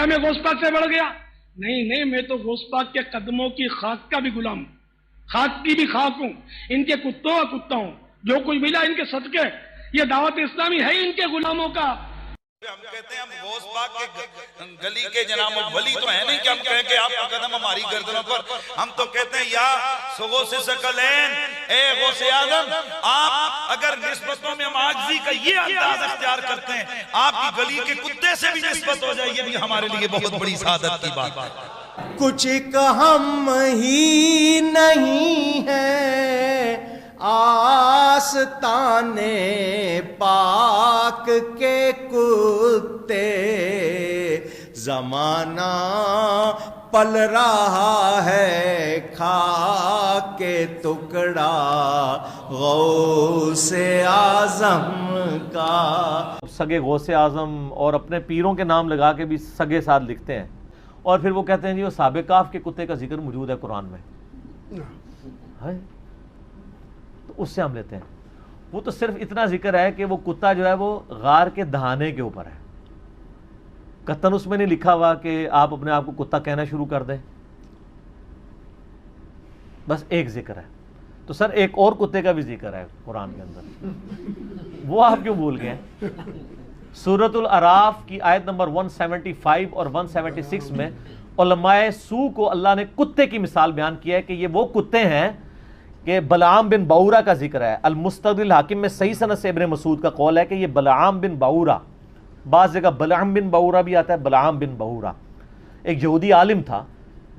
کیا میں غوث پاک سے بڑھ گیا؟ نہیں نہیں، میں تو غوث پاک کے قدموں کی خاک کا بھی غلام ہوں، خاک کی بھی خاک ہوں، ان کے کتوں کا کتا ہوں، جو کچھ ملا ان کے صدقے، یہ دعوت اسلامی ہے ان کے غلاموں کا۔ ہم کہتے ہیں ہم غوث پاک کے گلی کے جناب ولی تو ہیں نہیں کہ ہم کہیں کہ آپ کا قدم ہماری گردنوں پر، ہم تو کہتے ہیں یا غوث ثقلین، اے غوث اعظم، آپ اگر نسبتوں میں ہم عاجزی کا یہ انداز اختیار کرتے ہیں، آپ کی گلی کے کتے سے بھی نسبت ہو جائے، یہ بھی ہمارے لیے بہت بڑی سعادت کی بات ہے۔ کچھ ہم ہی نہیں ہے آستان پاک کے کتے، زمانہ پل رہا ہے کھا کے ٹکڑا غوث اعظم کا۔ سگے غوث اعظم اور اپنے پیروں کے نام لگا کے بھی سگے ساتھ لکھتے ہیں، اور پھر وہ کہتے ہیں جی وہ صحابہ کہف کے کتے کا ذکر موجود ہے قرآن میں، تو اس سے ہم لیتے ہیں۔ وہ تو صرف اتنا ذکر ہے کہ وہ کتا جو ہے وہ غار کے دہانے کے اوپر ہے، قطن اس میں نہیں لکھا ہوا کہ آپ اپنے آپ کو کتا کہنا شروع کر دیں، بس ایک ذکر ہے۔ تو سر ایک اور کتے کا بھی ذکر ہے قرآن کے اندر، وہ آپ کیوں بھول گئے؟ سورۃ الاعراف کی آیت نمبر 175 اور 176 میں علماء سو کو اللہ نے کتے کی مثال بیان کیا ہے کہ یہ وہ کتے ہیں کہ بلعام بن باورا کا ذکر ہے۔ المستدرک الحاکم میں صحیح سند سے ابن مسعود کا قول ہے کہ یہ بلعام بن باورا، بعض جگہ بلعام بن باورا بھی آتا ہے، بلعام بن باورا ایک یہودی عالم تھا،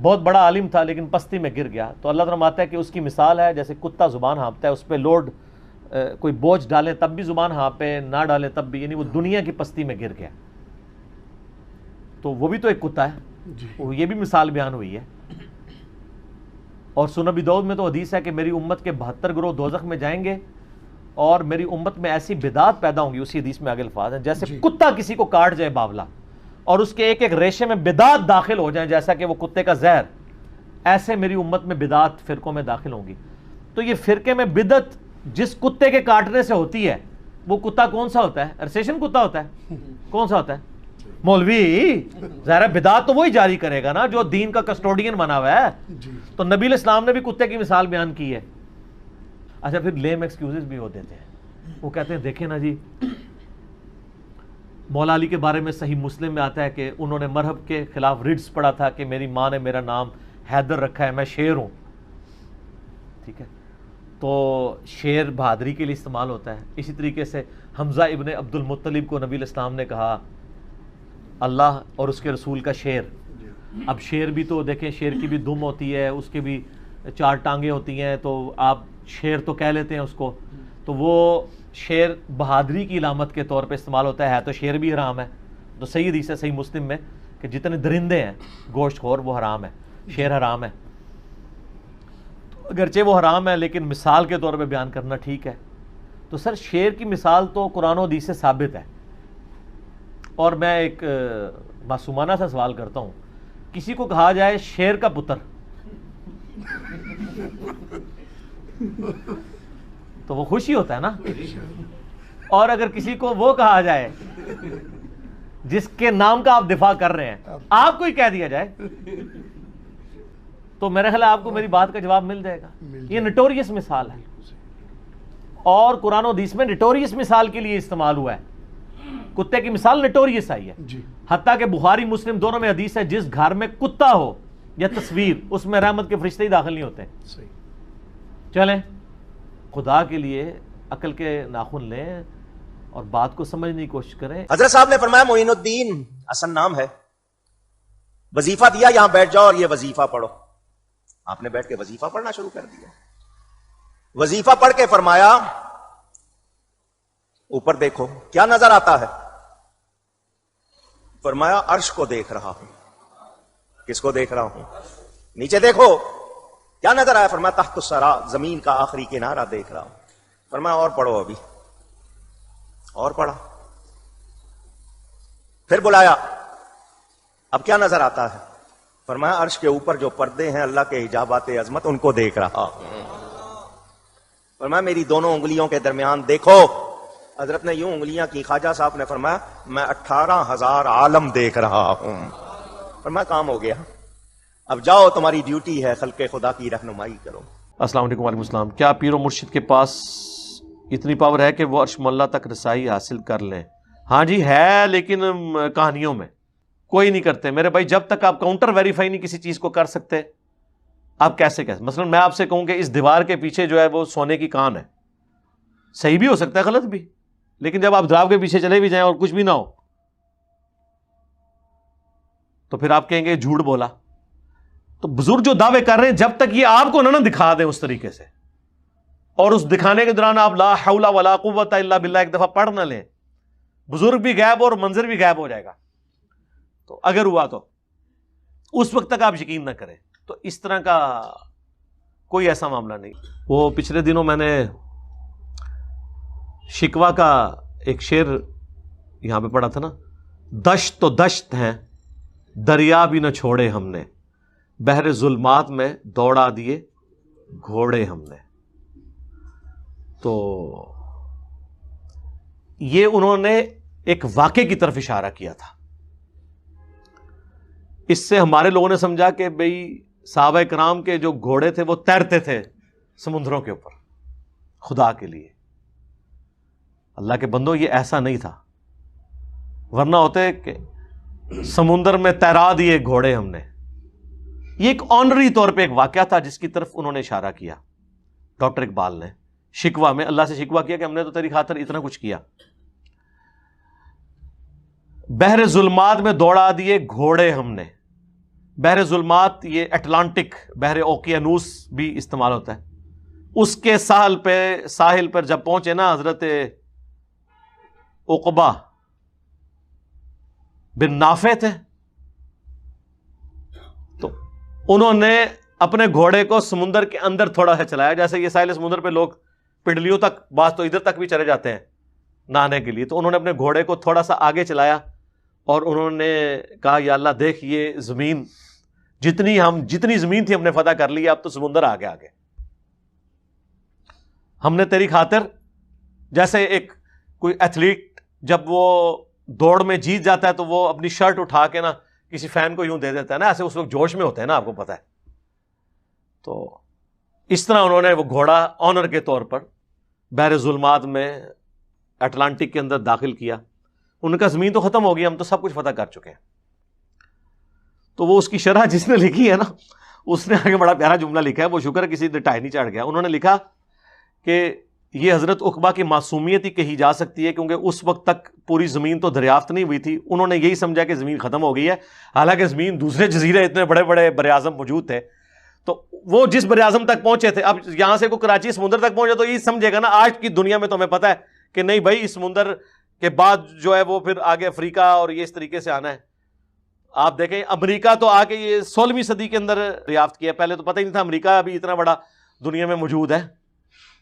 بہت بڑا عالم تھا، لیکن پستی میں گر گیا۔ تو اللہ تعالیٰ فرماتا ہے کہ اس کی مثال ہے جیسے کتا زبان ہانپتا ہے، اس پہ لوڈ کوئی بوجھ ڈالیں تب بھی زبان ہانپے، نہ ڈالیں تب بھی، یعنی وہ دنیا کی پستی میں گر گیا۔ تو وہ بھی تو ایک کتا ہے، یہ بھی مثال بیان ہوئی ہے۔ اور سنن ابی داؤد میں تو حدیث ہے کہ میری امت کے 72 گروہ دوزخ میں جائیں گے اور میری امت میں ایسی بدعات پیدا ہوں گی، اسی حدیث میں آگے الفاظ ہیں، جیسے کتا کسی کو کاٹ جائے باولا اور اس کے ایک ایک ریشے میں بدعات داخل ہو جائیں جیسا کہ وہ کتے کا زہر، ایسے میری امت میں بدعات فرقوں میں داخل ہوں گی۔ تو یہ فرقے میں بدعت جس کتے کے کاٹنے سے ہوتی ہے، وہ کتا کون سا ہوتا ہے؟ ارسیشن کتا ہوتا ہے؟ کون سا ہوتا ہے؟ مولوی ظاہر بدعت تو وہی جاری کرے گا نا جو دین کا کسٹوڈین بنا ہوا ہے۔ تو نبی علیہ السلام نے بھی کتے کی مثال بیان کی ہے۔ اچھا پھر لیم ایکسکیوزز بھی ہو دیتے ہیں، وہ کہتے ہیں دیکھیں نا جی مولا علی کے بارے میں صحیح مسلم میں آتا ہے کہ انہوں نے مرہب کے خلاف ریڈز پڑھا تھا کہ میری ماں نے میرا نام حیدر رکھا ہے، میں شیر ہوں، ٹھیک ہے، تو شیر بہادری کے لیے استعمال ہوتا ہے۔ اسی طریقے سے حمزہ ابن عبد المطلب کو نبی علیہ السلام نے کہا اللہ اور اس کے رسول کا شیر۔ اب شیر بھی تو دیکھیں، شیر کی بھی دم ہوتی ہے، اس کے بھی 4 ٹانگیں ہوتی ہیں، تو آپ شیر تو کہہ لیتے ہیں اس کو، تو وہ شیر بہادری کی علامت کے طور پہ استعمال ہوتا ہے تو شیر بھی حرام ہے۔ تو صحیح حدیث ہے صحیح مسلم میں کہ جتنے درندے ہیں گوشت خور وہ حرام ہے، شیر حرام ہے۔ اگرچہ وہ حرام ہے لیکن مثال کے طور پہ بیان کرنا ٹھیک ہے۔ تو سر شیر کی مثال تو قرآن و حدیث سے ثابت ہے۔ اور میں ایک معصومانہ سا سوال کرتا ہوں، کسی کو کہا جائے شیر کا پتر تو وہ خوشی ہوتا ہے نا، اور اگر کسی کو وہ کہا جائے جس کے نام کا آپ دفاع کر رہے ہیں، آپ کو ہی کہہ دیا جائے، تو میرا خیال ہے آپ کو میری بات کا جواب مل جائے گا۔ یہ نٹوریس مثال ہے، اور قرآن و حدیث میں نٹوریس مثال کے لیے استعمال ہوا ہے۔ کتے کی مثال نٹوریس آئی ہے، حتیٰ کہ بخاری مسلم دونوں میں حدیث ہے جس گھر میں کتا ہو یا تصویر، اس میں رحمت کے فرشتے ہی داخل نہیں ہوتے۔ چلیں خدا کے لیے عقل کے ناخن لیں اور بات کو سمجھنے کی کوشش کریں۔ حضرت صاحب نے فرمایا معین الدین اصل نام ہے، وظیفہ دیا یہاں بیٹھ جاؤ اور یہ وظیفہ پڑھو۔ آپ نے بیٹھ کے وظیفہ پڑھنا شروع کر دیا۔ وظیفہ پڑھ کے فرمایا اوپر دیکھو کیا نظر آتا ہے؟ فرمایا عرش کو دیکھ رہا ہوں۔ کس کو دیکھ رہا ہوں؟ نیچے دیکھو کیا نظر آیا؟ فرمایا تحت الثری، زمین کا آخری کنارہ دیکھ رہا ہوں۔ فرمایا اور پڑھو، ابھی اور پڑھا، پھر بلایا اب کیا نظر آتا ہے؟ فرمایا عرش کے اوپر جو پردے ہیں اللہ کے حجابات عظمت ان کو دیکھ رہا ہوں۔ فرمایا میری دونوں انگلیوں کے درمیان دیکھو۔ حضرت نے یوں انگلیاں کی، خواجہ صاحب نے فرمایا میں 18,000 عالم دیکھ رہا ہوں۔ فرمایا کام ہو گیا، اب جاؤ تمہاری ڈیوٹی ہے خلق خدا کی رہنمائی کرو۔ السلام علیکم وعلیکم السلام۔ کیا پیر و مرشد کے پاس اتنی پاور ہے کہ وہ عرش ملا تک رسائی حاصل کر لیں؟ ہاں جی ہے، لیکن کہانیوں میں کوئی نہیں کرتے میرے بھائی۔ جب تک آپ کاؤنٹر ویریفائی نہیں کسی چیز کو کر سکتے، آپ کیسے مثلا میں آپ سے کہوں کہ اس دیوار کے پیچھے جو ہے وہ سونے کی کان ہے، صحیح بھی ہو سکتا ہے غلط بھی، لیکن جب آپ دیوار کے پیچھے چلے بھی جائیں اور کچھ بھی نہ ہو تو پھر آپ کہیں گے جھوٹ بولا۔ تو بزرگ جو دعوے کر رہے ہیں جب تک یہ آپ کو نہ دکھا دیں اس طریقے سے، اور اس دکھانے کے دوران آپ لا حول ولا قوت الا باللہ ایک دفعہ پڑھ نہ لیں، بزرگ بھی غائب اور منظر بھی غائب ہو جائے گا۔ تو اگر ہوا تو اس وقت تک آپ یقین نہ کریں۔ تو اس طرح کا کوئی ایسا معاملہ نہیں۔ وہ پچھلے دنوں میں نے شکوہ کا ایک شعر یہاں پہ پڑھا تھا نا، دشت تو دشت ہیں دریا بھی نہ چھوڑے ہم نے، بحر ظلمات میں دوڑا دیے گھوڑے ہم نے۔ تو یہ انہوں نے ایک واقعے کی طرف اشارہ کیا تھا۔ اس سے ہمارے لوگوں نے سمجھا کہ بھئی صحابہ کرام کے جو گھوڑے تھے وہ تیرتے تھے سمندروں کے اوپر خدا کے لیے۔ اللہ کے بندو یہ ایسا نہیں تھا، ورنہ ہوتے کہ سمندر میں تیرا دیے گھوڑے ہم نے۔ یہ ایک آنری طور پہ ایک واقعہ تھا جس کی طرف انہوں نے اشارہ کیا ڈاکٹر اقبال نے شکوہ میں، اللہ سے شکوہ کیا کہ ہم نے تو تیری خاطر اتنا کچھ کیا۔ بحر ظلمات میں دوڑا دیے گھوڑے ہم نے۔ بحر ظلمات یہ اٹلانٹک بحر اوقیانوس بھی استعمال ہوتا ہے۔ اس کے ساحل پر جب پہنچے نا حضرت عقبہ بن نافع تھے، تو انہوں نے اپنے گھوڑے کو سمندر کے اندر تھوڑا سا چلایا، جیسے یہ ساحل سمندر پہ لوگ پنڈلیوں تک، بعض تو ادھر تک بھی چلے جاتے ہیں نہانے کے لیے، تو انہوں نے اپنے گھوڑے کو تھوڑا سا آگے چلایا اور انہوں نے کہا یا اللہ دیکھ یہ زمین جتنی زمین تھی ہم نے فتح کر لی، اب تو سمندر آگے آگے ہم نے تیری خاطر، جیسے ایک کوئی ایتھلیٹ جب وہ دوڑ میں جیت جاتا ہے تو وہ اپنی شرٹ اٹھا کے نا کسی فین کو یوں دے دیتا ہے نا، ایسے اس وقت جوش میں ہوتے ہیں نا، آپ کو پتا ہے۔ تو اس طرح انہوں نے وہ گھوڑا آنر کے طور پر بحر ظلمات میں اٹلانٹک کے اندر داخل کیا۔ ان کا زمین تو ختم ہو گئی، ہم تو سب کچھ فتح کر چکے ہیں۔ تو وہ اس کی شرح جس نے لکھی ہے نا، اس نے آگے بڑا پیارا جملہ لکھا ہے، وہ شکر ہے کسی ٹائی نہیں چڑھ گیا۔ انہوں نے لکھا کہ یہ حضرت عقبہ کی معصومیت ہی کہی جا سکتی ہے، کیونکہ اس وقت تک پوری زمین تو دریافت نہیں ہوئی تھی، انہوں نے یہی سمجھا کہ زمین ختم ہو گئی ہے، حالانکہ زمین دوسرے جزیرے اتنے بڑے بڑے بر اعظم موجود تھے۔ تو وہ جس بر اعظم تک پہنچے تھے، اب یہاں سے کوئی کراچی سمندر تک پہنچے تو یہ سمجھے گا نا آج کی دنیا میں تو ہمیں پتہ ہے کہ نہیں بھائی اس سمندر کے بعد جو ہے وہ پھر آگے افریقہ اور یہ اس طریقے سے آنا ہے۔ آپ دیکھیں امریکہ تو آ کے یہ 16ویں صدی کے اندر دریافت کیا، پہلے تو پتہ ہی نہیں تھا امریکہ ابھی اتنا بڑا دنیا میں موجود ہے،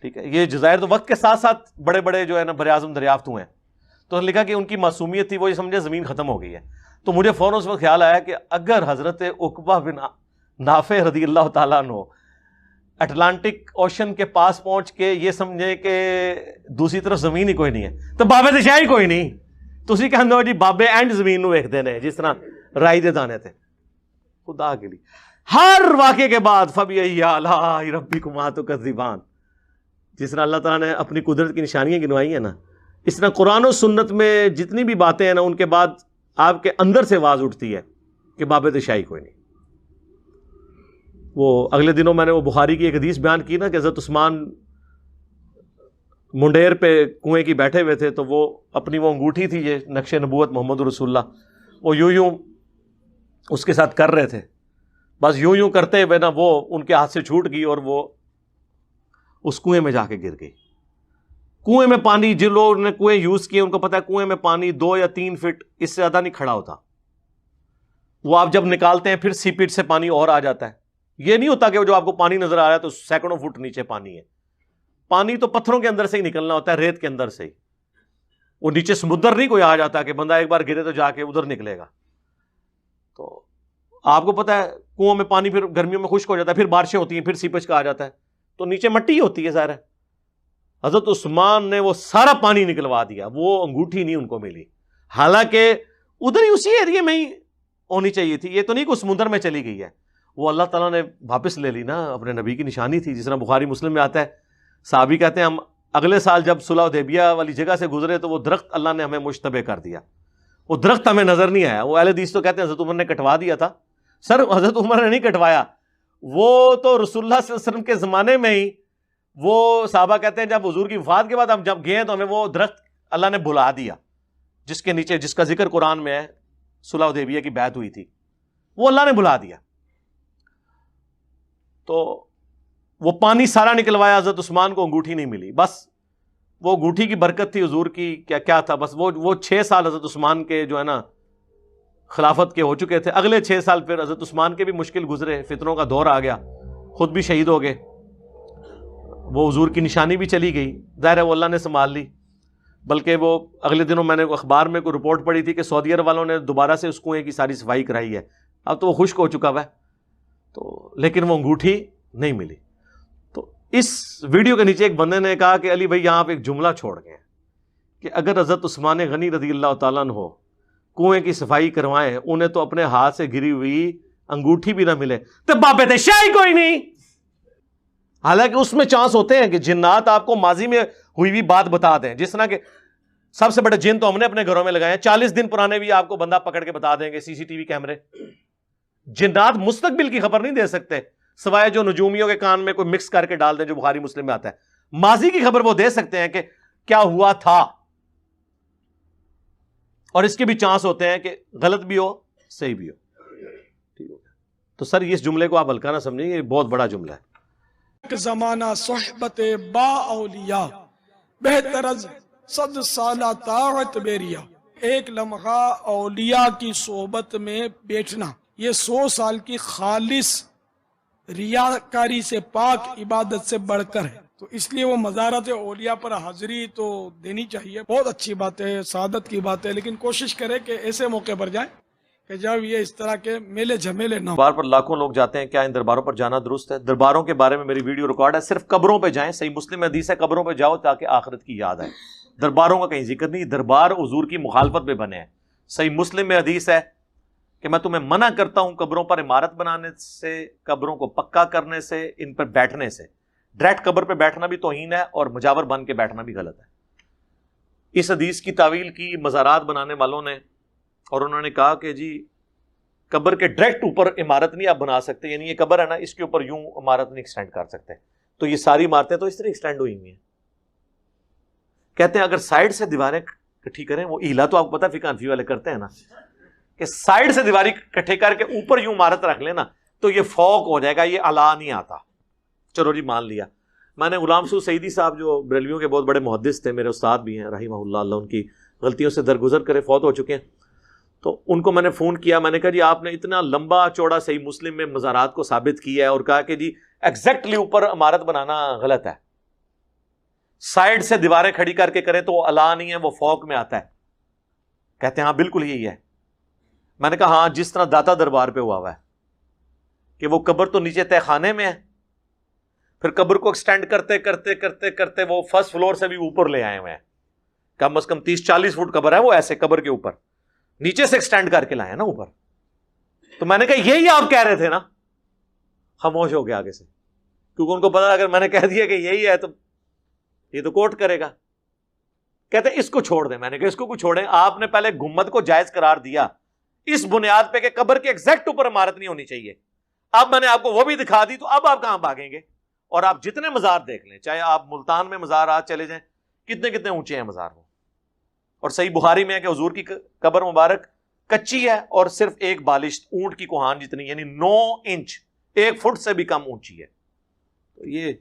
ٹھیک ہے۔ یہ جزائر تو وقت کے ساتھ ساتھ بڑے بڑے جو ہے نا بر اعظم دریافت ہوئے ہیں۔ تو لکھا کہ ان کی معصومیت تھی، وہ یہ سمجھے زمین ختم ہو گئی ہے۔ تو مجھے فوراً اس وقت خیال آیا کہ اگر حضرت عقبہ بن نافع رضی اللہ تعالیٰ عنہ اٹلانٹک اوشن کے پاس پہنچ کے یہ سمجھے کہ دوسری طرف زمین ہی کوئی نہیں ہے، تو بابے دشاہ ہی کوئی نہیں، تو اسی کہنے ہو جی بابے اینڈ زمین نو ایک دینے، جس طرح رائی دے دانے تھے۔ خدا کے لیے ہر واقعے کے بعد فَبِأَيِّ آلَاءِ رَبِّكُمَا تُكَذِّبَانِ، جس طرح اللہ تعالیٰ نے اپنی قدرت کی نشانیاں گنوائی ہیں نا، اس طرح قرآن و سنت میں جتنی بھی باتیں ہیں نا، ان کے بعد آپ کے اندر سے آواز اٹھتی ہے کہ بابے دشاہی کوئی نہیں۔ وہ اگلے دنوں میں نے وہ بخاری کی ایک حدیث بیان کی نا کہ حضرت عثمان منڈیر پہ کنویں کی بیٹھے ہوئے تھے، تو وہ اپنی وہ انگوٹھی تھی یہ نقش نبوت محمد رسول اللہ، وہ یوں اس کے ساتھ کر رہے تھے، بس یوں کرتے ہوئے نا وہ ان کے ہاتھ سے چھوٹ گئی اور وہ اس کنویں میں جا کے گر گئی۔ کنویں میں پانی، جن لوگوں نے کنویں یوز کیے ان کو پتا ہے کنویں میں پانی 2 یا 3 فٹ اس سے زیادہ نہیں کھڑا ہوتا، وہ آپ جب نکالتے ہیں پھر سیپیٹ سے پانی اور آ جاتا ہے۔ یہ نہیں ہوتا کہ جو آپ کو پانی نظر آ رہا ہے تو سینکڑوں فٹ نیچے پانی ہے، پانی تو پتھروں کے اندر سے ہی نکلنا ہوتا ہے، ریت کے اندر سے ہی، وہ نیچے سمندر نہیں کوئی آ جاتا کہ بندہ ایک بار گرے تو جا کے ادھر نکلے گا۔ تو آپ کو پتا ہے کنووں میں پانی پھر گرمیوں میں خشک ہو جاتا ہے، پھر بارشیں ہوتی ہیں، پھر سیپیج کا آ جاتا ہے، تو نیچے مٹی ہی ہوتی ہے ظاہر ہے۔ حضرت عثمان نے وہ سارا پانی نکلوا دیا، وہ انگوٹھی نہیں ان کو ملی، حالانکہ ادھر ہی اسی ایریے میں ہی ہونی چاہیے تھی. یہ تو نہیں کہ سمندر میں چلی گئی ہے, وہ اللہ تعالیٰ نے واپس لے لی نا, اپنے نبی کی نشانی تھی. جس طرح بخاری مسلم میں آتا ہے, صحابی کہتے ہیں ہم اگلے سال جب صلح حدیبیہ والی جگہ سے گزرے تو وہ درخت اللہ نے ہمیں مشتبہ کر دیا, وہ درخت ہمیں نظر نہیں آیا. وہ اہل حدیث تو کہتے ہیں حضرت عمر نے کٹوا دیا تھا. سر حضرت عمر نے نہیں کٹوایا, وہ تو رسول اللہ صلی اللہ علیہ وسلم کے زمانے میں ہی, وہ صحابہ کہتے ہیں جب حضور کی وفات کے بعد ہم جب گئے تو ہمیں وہ درخت اللہ نے بلا دیا جس کے نیچے, جس کا ذکر قرآن میں ہے, صلح حدیبیہ کی بیعت ہوئی تھی, وہ اللہ نے بلا دیا. تو وہ پانی سارا نکلوایا, حضرت عثمان کو انگوٹھی نہیں ملی. بس وہ انگوٹھی کی برکت تھی حضور کی, کیا تھا, بس وہ 6 سال حضرت عثمان کے جو ہے نا خلافت کے ہو چکے تھے. اگلے 6 سال پھر حضرت عثمان کے بھی مشکل گزرے, فتنوں کا دور آ گیا, خود بھی شہید ہو گئے, وہ حضور کی نشانی بھی چلی گئی. ظاہر ہے وہ اللہ نے سنبھال لی. بلکہ وہ اگلے دنوں میں نے اخبار میں کوئی رپورٹ پڑھی تھی کہ سعودی عرب والوں نے دوبارہ سے اس کنویں کی ساری صفائی کرائی ہے. اب تو وہ خشک ہو چکا ہوا ہے, تو لیکن وہ انگوٹھی نہیں ملی. تو اس ویڈیو کے نیچے ایک بندے نے کہا کہ علی بھائی یہاں پہ ایک جملہ چھوڑ گئے کہ اگر حضرت عثمان غنی رضی اللہ تعالیٰ عنہ کنویں کی صفائی کروائیں, انہیں تو اپنے ہاتھ سے گری ہوئی انگوٹھی بھی نہ ملے تو بابے تے شاہی کوئی نہیں. حالانکہ اس میں چانس ہوتے ہیں کہ جنات آپ کو ماضی میں ہوئی ہوئی بات بتا دیں. جس طرح کہ سب سے بڑے جن تو ہم نے اپنے گھروں میں لگائے ہیں, 40 دن پرانے بھی آپ کو بندہ پکڑ کے بتا دیں گے, CCTV کیمرے. جنات مستقبل کی خبر نہیں دے سکتے سوائے جو نجومیوں کے کان میں کوئی مکس کر کے ڈال دیں, جو بخاری مسلم میں آتا ہے. ماضی کی خبر وہ دے سکتے ہیں کہ کیا ہوا تھا, اور اس کے بھی چانس ہوتے ہیں کہ غلط بھی ہو صحیح بھی ہو. ٹھیک ہو گیا. تو سر اس جملے کو آپ ہلکا نہ سمجھیں, یہ بہت بڑا جملہ ہے. زمانہ صحبت با اولیاء بہتر از 100 سالہ طاعت بیریا. ایک لمحہ اولیاء کی صحبت میں بیٹھنا یہ 100 سال کی خالص ریاکاری سے پاک عبادت سے بڑھ کر ہے. تو اس لیے وہ مزارات اولیاء پر حاضری تو دینی چاہیے. بہت اچھی بات ہے, سعادت کی بات ہے, لیکن کوشش کرے کہ ایسے موقع پر جائیں کہ جب یہ اس طرح کے میلے جھمیلے نہ ہوں. دربار پر لاکھوں لوگ جاتے ہیں, کیا ان درباروں پر جانا درست ہے؟ درباروں کے بارے میں میری ویڈیو ریکارڈ ہے, صرف قبروں پہ جائیں. صحیح مسلم میں حدیث ہے قبروں پہ جاؤ تاکہ آخرت کی یاد آئے. درباروں کا کہیں ذکر نہیں. دربار حضور کی مخالفت میں بنے ہیں. صحیح مسلم میں حدیث ہے کہ میں تمہیں منع کرتا ہوں قبروں پر عمارت بنانے سے, قبروں کو پکا کرنے سے, ان پر بیٹھنے سے. ڈائریکٹ قبر پہ بیٹھنا بھی توہین ہے اور مجاور بن کے بیٹھنا بھی غلط ہے. اس حدیث کی تعویل کی مزارات بنانے والوں نے, اور انہوں نے کہا کہ جی قبر کے ڈائریکٹ اوپر عمارت نہیں آپ بنا سکتے, یعنی یہ قبر ہے نا اس کے اوپر یوں عمارت نہیں ایکسٹینڈ کر سکتے. تو یہ ساری عمارتیں تو اس طرح ایکسٹینڈ ہوئی ہوئی ہیں. کہتے ہیں اگر سائڈ سے دیواریں کٹھی کریں, وہ ایلا تو آپ کو پتا فقہ حنفی والے کرتے ہیں نا, کہ سائڈ سے دیواری کٹھے کر کے اوپر یوں عمارت رکھ لینا تو یہ فوق ہو جائے گا, یہ اعلیٰ نہیں آتا. چلو جی مان لیا. میں نے غلام سعود سعیدی صاحب جو بریلویوں کے بہت بڑے محدث تھے, میرے استاد بھی ہیں رحمہ اللہ, اللہ ان کی غلطیوں سے درگزر کرے, فوت ہو چکے ہیں. تو ان کو میں نے فون کیا, میں نے کہا جی آپ نے اتنا لمبا چوڑا صحیح مسلم میں مزارات کو ثابت کیا ہے اور کہا کہ جی ایگزیکٹلی اوپر عمارت بنانا غلط ہے, سائڈ سے دیواریں کھڑی کر کے کریں تو وہ اعلیٰ نہیں ہے, وہ فوق میں آتا ہے. کہتے ہیں ہاں بالکل یہی ہے. میں نے کہا ہاں جس طرح داتا دربار پہ ہوا ہے کہ وہ قبر تو نیچے تہ خانے میں ہے, پھر قبر کو ایکسٹینڈ کرتے کرتے کرتے کرتے وہ فرسٹ فلور سے بھی اوپر لے آئے ہوئے ہیں. کم از کم 30-40 فٹ قبر ہے وہ, ایسے قبر کے اوپر نیچے سے ایکسٹینڈ کر کے لائے نا اوپر. تو میں نے کہا یہی آپ کہہ رہے تھے نا. خاموش ہو گیا آگے سے, کیونکہ ان کو پتا اگر میں نے کہہ دیا کہ یہی ہے تو یہ تو کوٹ کرے گا. کہتے اس کو چھوڑ دیں. میں نے کہا اس کو کچھ چھوڑیں, آپ نے پہلے گھمت کو جائز قرار دیا اس بنیاد پہ کہ قبر کے ایگزیکٹ اوپر عمارت نہیں ہونی چاہیے. اب میں نے آپ کو وہ بھی دکھا دی, تو اب آپ کہاں بھاگیں گے؟ اور آپ جتنے مزار دیکھ لیں, چاہے آپ ملتان میں مزارات چلے جائیں, کتنے کتنے اونچے ہیں مزار وہ. اور صحیح بخاری میں ہے کہ حضور کی قبر مبارک کچی ہے اور صرف ایک بالش اونٹ کی کوہان جتنی, یعنی 9 انچ, 1 فٹ سے بھی کم اونچی ہے. تو یہ